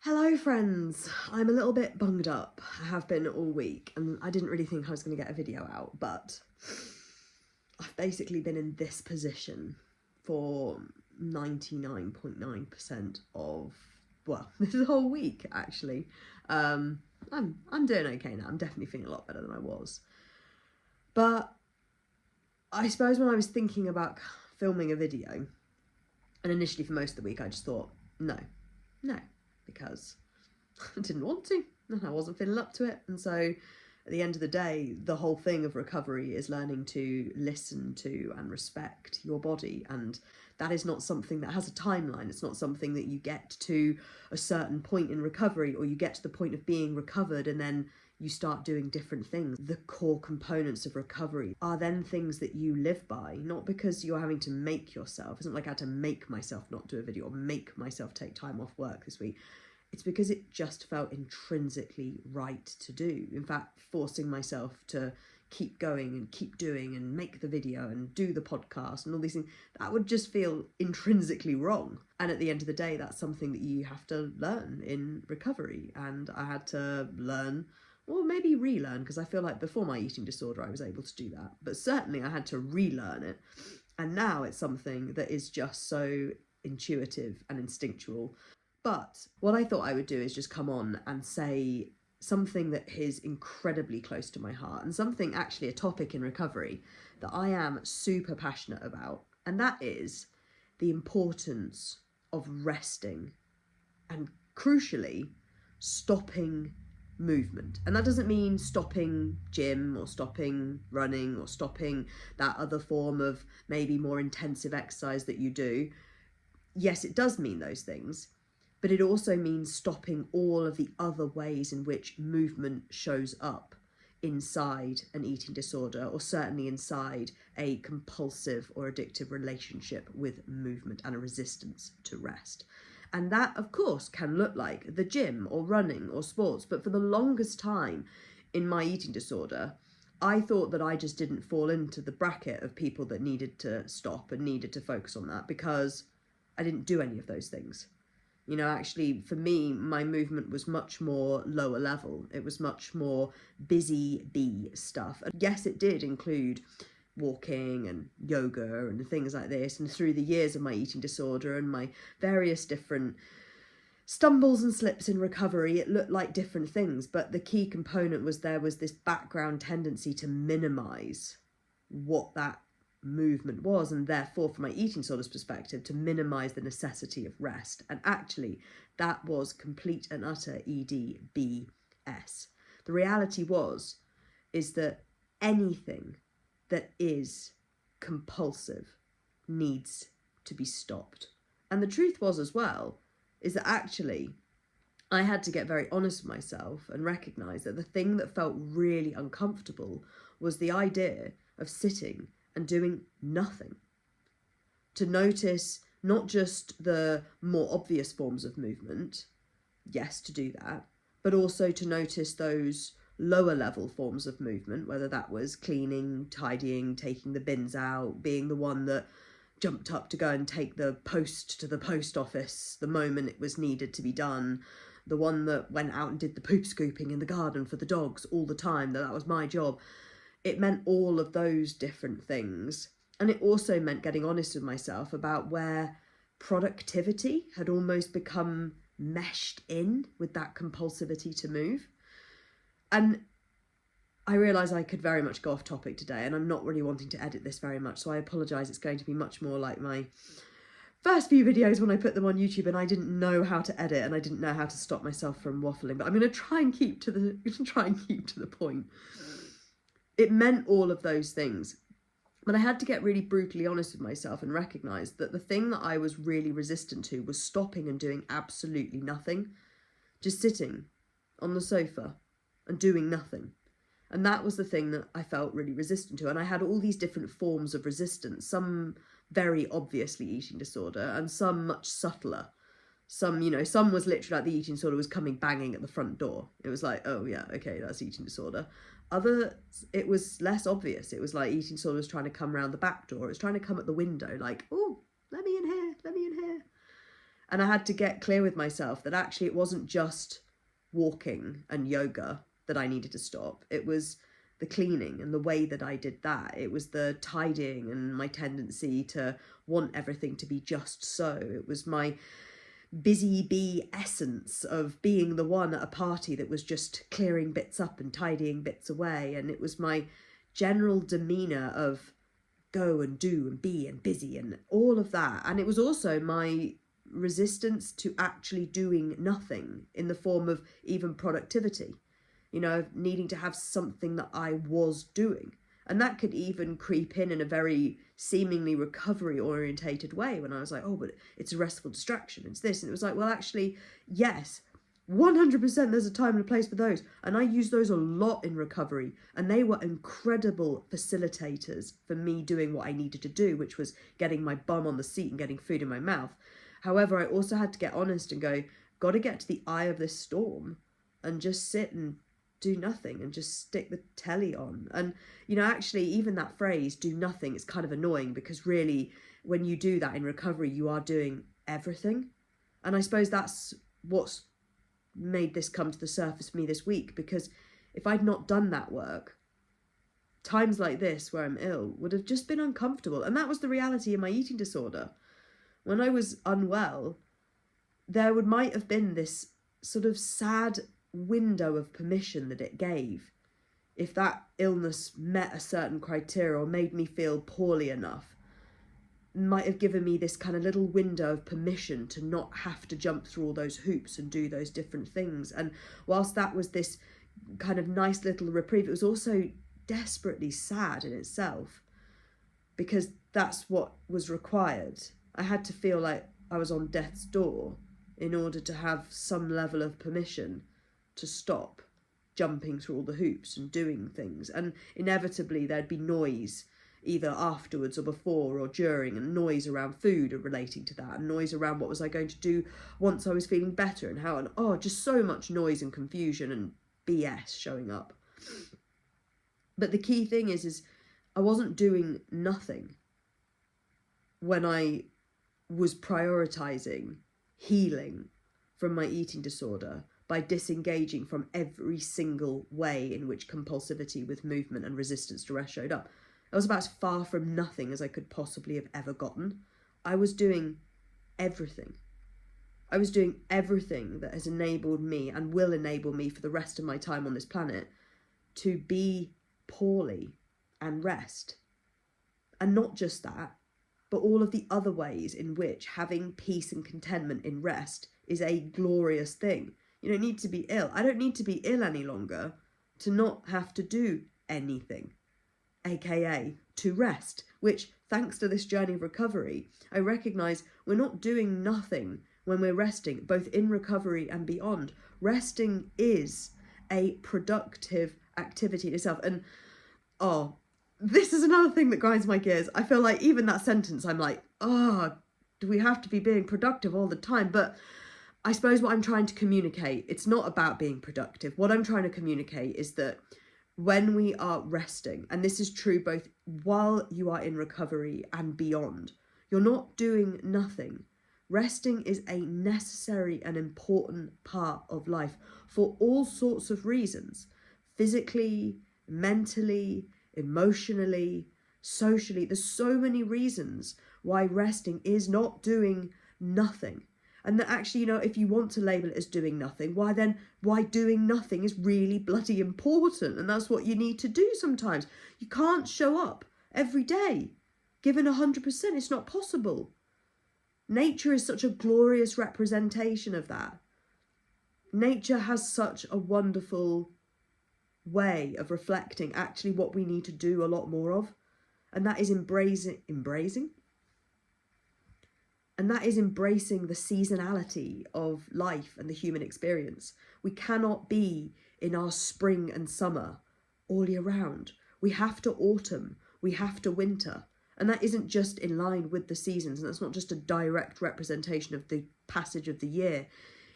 Hello friends, I'm a little bit bunged up. I have been all week and I didn't really think I was going to get a video out, but I've basically been in this position for 99.9% of, well, this whole week actually. I'm doing okay now. I'm definitely feeling a lot better than I was. But I suppose when I was thinking about filming a video, and initially for most of the week I just thought, no, because I didn't want to and I wasn't feeling up to it. And so at the end of the day, the whole thing of recovery is learning to listen to and respect your body. And that is not something that has a timeline. It's not something that you get to a certain point in recovery, or you get to the point of being recovered and then you start doing different things. The core components of recovery are then things that you live by, not because you're having to make yourself. It's not like I had to make myself not do a video or make myself take time off work this week. It's because it just felt intrinsically right to do. In fact, forcing myself to keep going and keep doing and make the video and do the podcast and all these things, that would just feel intrinsically wrong. And at the end of the day, that's something that you have to learn in recovery. And I had to learn, or maybe relearn, because I feel like before my eating disorder I was able to do that, but certainly I had to relearn it. And now it's something that is just so intuitive and instinctual. But what I thought I would do is just come on and say something that is incredibly close to my heart, and something, actually a topic in recovery that I am super passionate about, and that is the importance of resting and, crucially, stopping movement. And that doesn't mean stopping gym or stopping running or stopping that other form of maybe more intensive exercise that you do. Yes, it does mean those things, but it also means stopping all of the other ways in which movement shows up inside an eating disorder, or certainly inside a compulsive or addictive relationship with movement and a resistance to rest. And that, of course, can look like the gym or running or sports. But for the longest time in my eating disorder, I thought that I just didn't fall into the bracket of people that needed to stop and needed to focus on that, because I didn't do any of those things. You know, actually, for me, my movement was much more lower level. It was much more busy bee stuff. And yes, it did include walking and yoga and things like this. And through the years of my eating disorder and my various different stumbles and slips in recovery, it looked like different things. But the key component was there was this background tendency to minimize what that movement was, and therefore from my eating disorder's perspective to minimize the necessity of rest. And actually that was complete and utter EDBS. The reality is that anything that is compulsive needs to be stopped. And the truth was as well is that actually I had to get very honest with myself and recognize that the thing that felt really uncomfortable was the idea of sitting and doing nothing. To notice not just the more obvious forms of movement, yes, to do that, but also to notice those lower level forms of movement, whether that was cleaning, tidying, taking the bins out, being the one that jumped up to go and take the post to the post office the moment it was needed to be done, the one that went out and did the poop scooping in the garden for the dogs all the time, that was my job. It meant all of those different things. And it also meant getting honest with myself about where productivity had almost become meshed in with that compulsivity to move. And I realise I could very much go off topic today, and I'm not really wanting to edit this very much, so I apologise. It's going to be much more like my first few videos when I put them on YouTube and I didn't know how to edit and I didn't know how to stop myself from waffling. But I'm going to try and keep to the point. It meant all of those things. But I had to get really brutally honest with myself and recognise that the thing that I was really resistant to was stopping and doing absolutely nothing. Just sitting on the sofa and doing nothing. And that was the thing that I felt really resistant to. And I had all these different forms of resistance, some very obviously eating disorder and some much subtler. Some was literally like the eating disorder was coming banging at the front door. It was like, oh yeah, okay, that's eating disorder. Others, it was less obvious. It was like eating disorder was trying to come around the back door. It was trying to come at the window, like, oh, let me in here. And I had to get clear with myself that actually it wasn't just walking and yoga that I needed to stop. It was the cleaning and the way that I did that. It was the tidying and my tendency to want everything to be just so. It was my busy bee essence of being the one at a party that was just clearing bits up and tidying bits away. And it was my general demeanour of go and do and be and busy and all of that. And it was also my resistance to actually doing nothing in the form of even productivity, you know, needing to have something that I was doing. And that could even creep in a very seemingly recovery orientated way when I was like, oh, but it's a restful distraction, it's this. And it was like, well, actually, yes, 100% there's a time and a place for those. And I use those a lot in recovery. And they were incredible facilitators for me doing what I needed to do, which was getting my bum on the seat and getting food in my mouth. However, I also had to get honest and go, got to get to the eye of this storm and just sit and do nothing and just stick the telly on. And, you know, actually, even that phrase, do nothing, is kind of annoying because really, when you do that in recovery, you are doing everything. And I suppose that's what's made this come to the surface for me this week, because if I'd not done that work, times like this where I'm ill would have just been uncomfortable. And that was the reality in my eating disorder. When I was unwell, there might have been this sort of sad window of permission that it gave. If that illness met a certain criteria or made me feel poorly enough, might have given me this kind of little window of permission to not have to jump through all those hoops and do those different things. And whilst that was this kind of nice little reprieve, it was also desperately sad in itself, because that's what was required. I had to feel like I was on death's door in order to have some level of permission to stop jumping through all the hoops and doing things. And inevitably there'd be noise either afterwards or before or during, and noise around food or relating to that, and noise around what was I going to do once I was feeling better, and how, and just so much noise and confusion and BS showing up. But the key thing is I wasn't doing nothing when I was prioritizing healing from my eating disorder by disengaging from every single way in which compulsivity with movement and resistance to rest showed up. I was about as far from nothing as I could possibly have ever gotten. I was doing everything. I was doing everything that has enabled me and will enable me for the rest of my time on this planet to be poorly and rest. And not just that, but all of the other ways in which having peace and contentment in rest is a glorious thing. You don't need to be ill. I don't need to be ill any longer to not have to do anything, aka to rest, which, thanks to this journey of recovery, I recognise we're not doing nothing when we're resting, both in recovery and beyond. Resting is a productive activity in itself. And this is another thing that grinds my gears. I feel like even that sentence, I'm like, do we have to be being productive all the time? But I suppose what I'm trying to communicate, it's not about being productive. What I'm trying to communicate is that when we are resting, and this is true both while you are in recovery and beyond, you're not doing nothing. Resting is a necessary and important part of life for all sorts of reasons. Physically, mentally, emotionally, socially. There's so many reasons why resting is not doing nothing. And that actually, you know, if you want to label it as doing nothing, why doing nothing is really bloody important. And that's what you need to do sometimes. You can't show up every day given 100%. It's not possible. Nature is such a glorious representation of that. Nature has such a wonderful way of reflecting actually what we need to do a lot more of. And that is embracing the seasonality of life and the human experience. We cannot be in our spring and summer all year round. We have to autumn, we have to winter. And that isn't just in line with the seasons, and that's not just a direct representation of the passage of the year.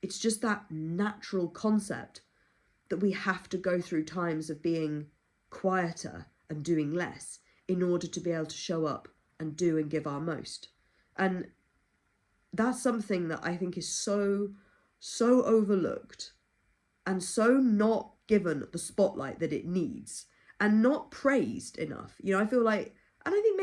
It's just that natural concept that we have to go through times of being quieter and doing less in order to be able to show up and do and give our most. And that's something that I think is so overlooked and so not given the spotlight that it needs and not praised enough. You know, I feel like, and I think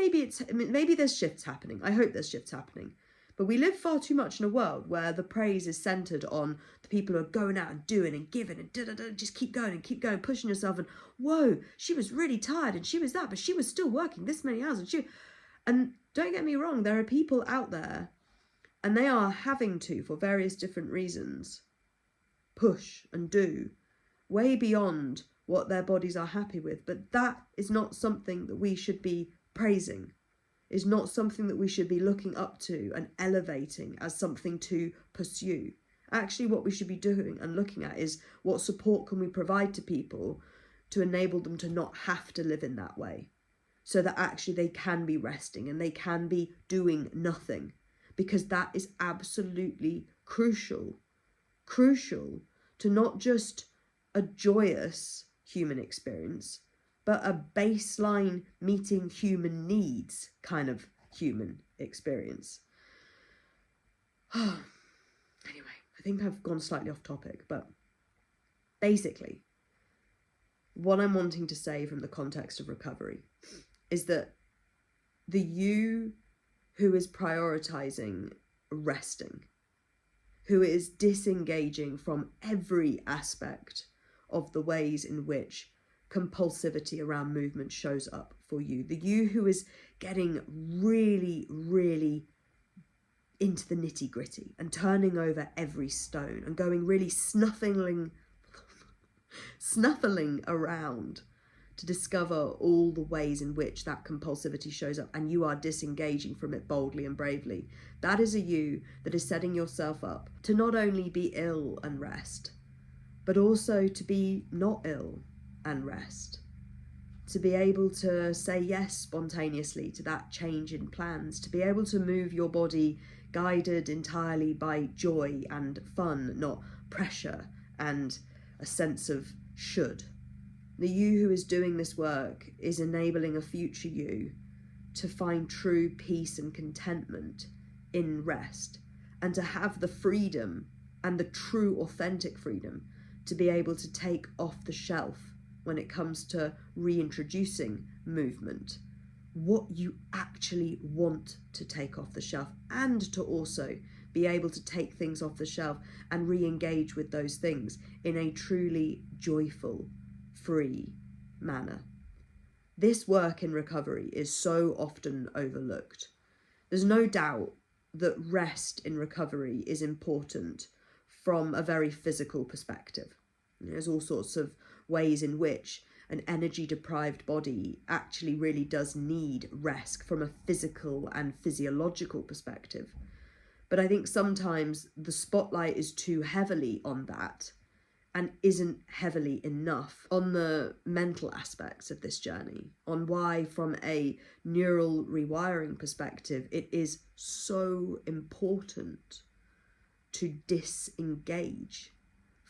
maybe there's shifts happening. I hope there's shifts happening. But we live far too much in a world where the praise is centered on the people who are going out and doing and giving and just keep going, pushing yourself. And whoa, she was really tired and she was that, but she was still working this many hours. And don't get me wrong, there are people out there, and they are having to, for various different reasons, push and do way beyond what their bodies are happy with. But that is not something that we should be praising, is not something that we should be looking up to and elevating as something to pursue. Actually, what we should be doing and looking at is what support can we provide to people to enable them to not have to live in that way, so that actually they can be resting and they can be doing nothing, because that is absolutely crucial to not just a joyous human experience, but a baseline meeting human needs kind of human experience. Anyway, I think I've gone slightly off topic, but basically, what I'm wanting to say from the context of recovery is that the you who is prioritizing resting, who is disengaging from every aspect of the ways in which compulsivity around movement shows up for you, the you who is getting really, really into the nitty gritty and turning over every stone and going really snuffling around to discover all the ways in which that compulsivity shows up, and you are disengaging from it boldly and bravely. That is a you that is setting yourself up to not only be ill and rest, but also to be not ill and rest, to be able to say yes spontaneously to that change in plans, to be able to move your body guided entirely by joy and fun, not pressure and a sense of should. The you who is doing this work is enabling a future you to find true peace and contentment in rest, and to have the freedom and the true authentic freedom to be able to take off the shelf when it comes to reintroducing movement what you actually want to take off the shelf, and to also be able to take things off the shelf and re-engage with those things in a truly joyful, free manner. This work in recovery is so often overlooked. There's no doubt that rest in recovery is important from a very physical perspective. There's all sorts of ways in which an energy deprived body actually really does need rest from a physical and physiological perspective. But I think sometimes the spotlight is too heavily on that and isn't heavily enough on the mental aspects of this journey, on why, from a neural rewiring perspective, it is so important to disengage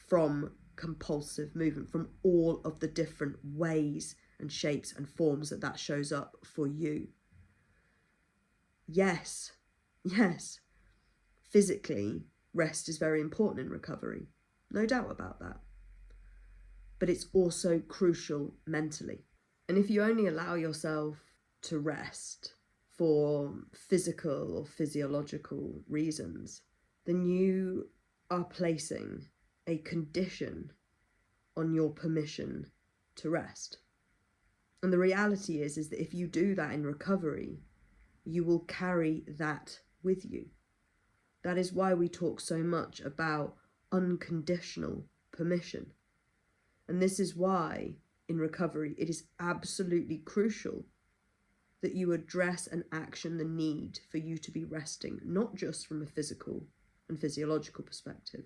from compulsive movement, from all of the different ways and shapes and forms that shows up for you. Yes, physically, rest is very important in recovery. No doubt about that. But it's also crucial mentally. And if you only allow yourself to rest for physical or physiological reasons, then you are placing a condition on your permission to rest. And the reality is that if you do that in recovery, you will carry that with you. That is why we talk so much about unconditional permission. And this is why in recovery it is absolutely crucial that you address and action the need for you to be resting, not just from a physical and physiological perspective,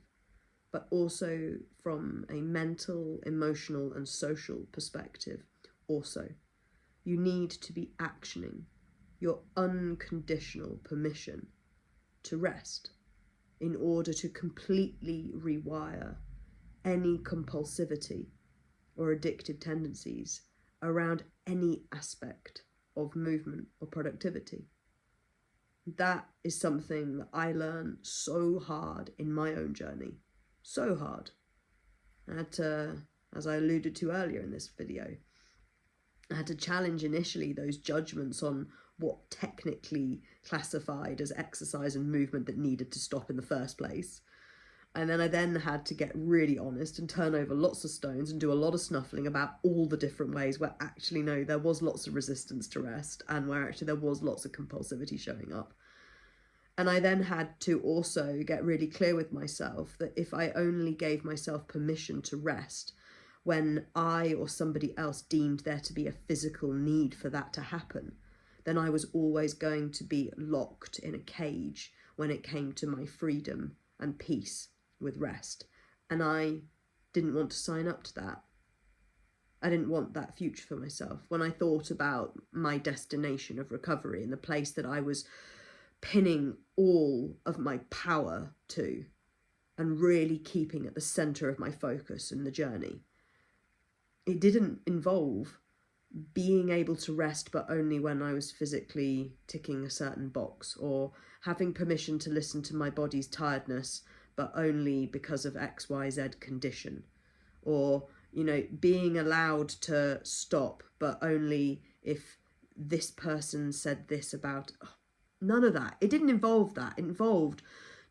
but also from a mental, emotional, and social perspective also. You need to be actioning your unconditional permission to rest in order to completely rewire any compulsivity or addictive tendencies around any aspect of movement or productivity. That is something that I learned so hard in my own journey. So hard. I had to, as I alluded to earlier in this video, I had to challenge initially those judgments on what technically classified as exercise and movement that needed to stop in the first place. And then I had to get really honest and turn over lots of stones and do a lot of snuffling about all the different ways where actually, no, there was lots of resistance to rest and where actually there was lots of compulsivity showing up. And I then had to also get really clear with myself that if I only gave myself permission to rest when I or somebody else deemed there to be a physical need for that to happen, then I was always going to be locked in a cage when it came to my freedom and peace with rest. And I didn't want to sign up to that. I didn't want that future for myself. When I thought about my destination of recovery and the place that I was pinning all of my power to and really keeping at the center of my focus in the journey, it didn't involve being able to rest but only when I was physically ticking a certain box, or having permission to listen to my body's tiredness but only because of XYZ condition, or being allowed to stop but only if this person said this about none of that. It didn't involve that. It involved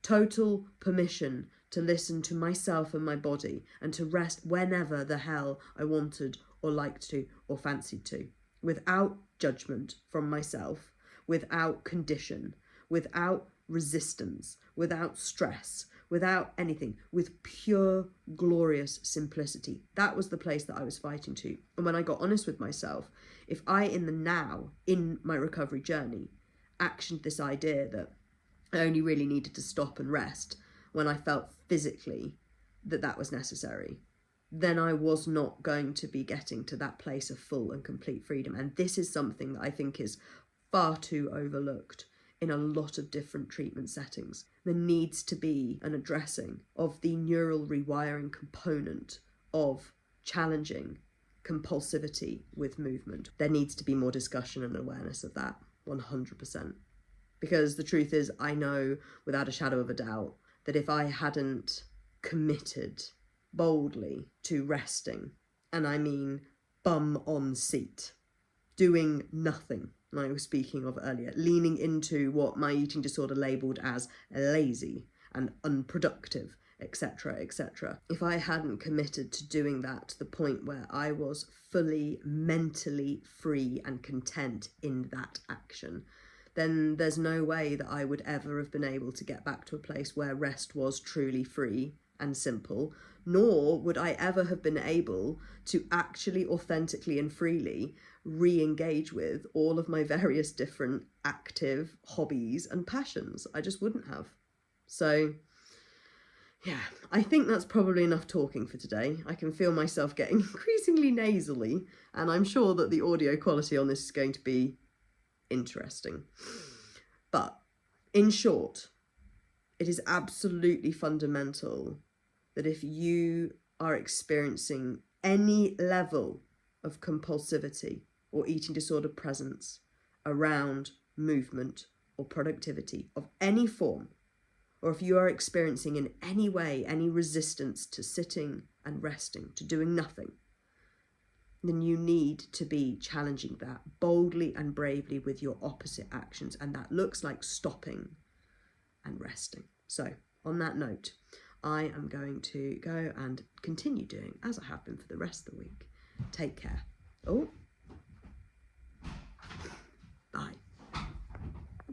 total permission to listen to myself and my body and to rest whenever the hell I wanted or liked to or fancied to, without judgment from myself, without condition, without resistance, without stress, without anything, with pure, glorious simplicity. That was the place that I was fighting to. And when I got honest with myself, if I, in the now, in my recovery journey, actioned this idea that I only really needed to stop and rest when I felt physically that was necessary, then I was not going to be getting to that place of full and complete freedom. And this is something that I think is far too overlooked in a lot of different treatment settings. There needs to be an addressing of the neural rewiring component of challenging compulsivity with movement. There needs to be more discussion and awareness of that, 100%. Because the truth is, I know without a shadow of a doubt that if I hadn't committed boldly to resting, and I mean bum on seat, doing nothing, like I was speaking of earlier, leaning into what my eating disorder labelled as lazy and unproductive, etc., etc. If I hadn't committed to doing that to the point where I was fully mentally free and content in that action, then there's no way that I would ever have been able to get back to a place where rest was truly free and simple, nor would I ever have been able to actually authentically and freely re-engage with all of my various different active hobbies and passions. I just wouldn't have. So yeah, I think that's probably enough talking for today. I can feel myself getting increasingly nasally, and I'm sure that the audio quality on this is going to be interesting. But in short, it is absolutely fundamental that if you are experiencing any level of compulsivity or eating disorder presence around movement or productivity of any form, or if you are experiencing in any way any resistance to sitting and resting, to doing nothing, then you need to be challenging that boldly and bravely with your opposite actions. And that looks like stopping and resting. So on that note, I am going to go and continue doing as I have been for the rest of the week. Take care. Oh,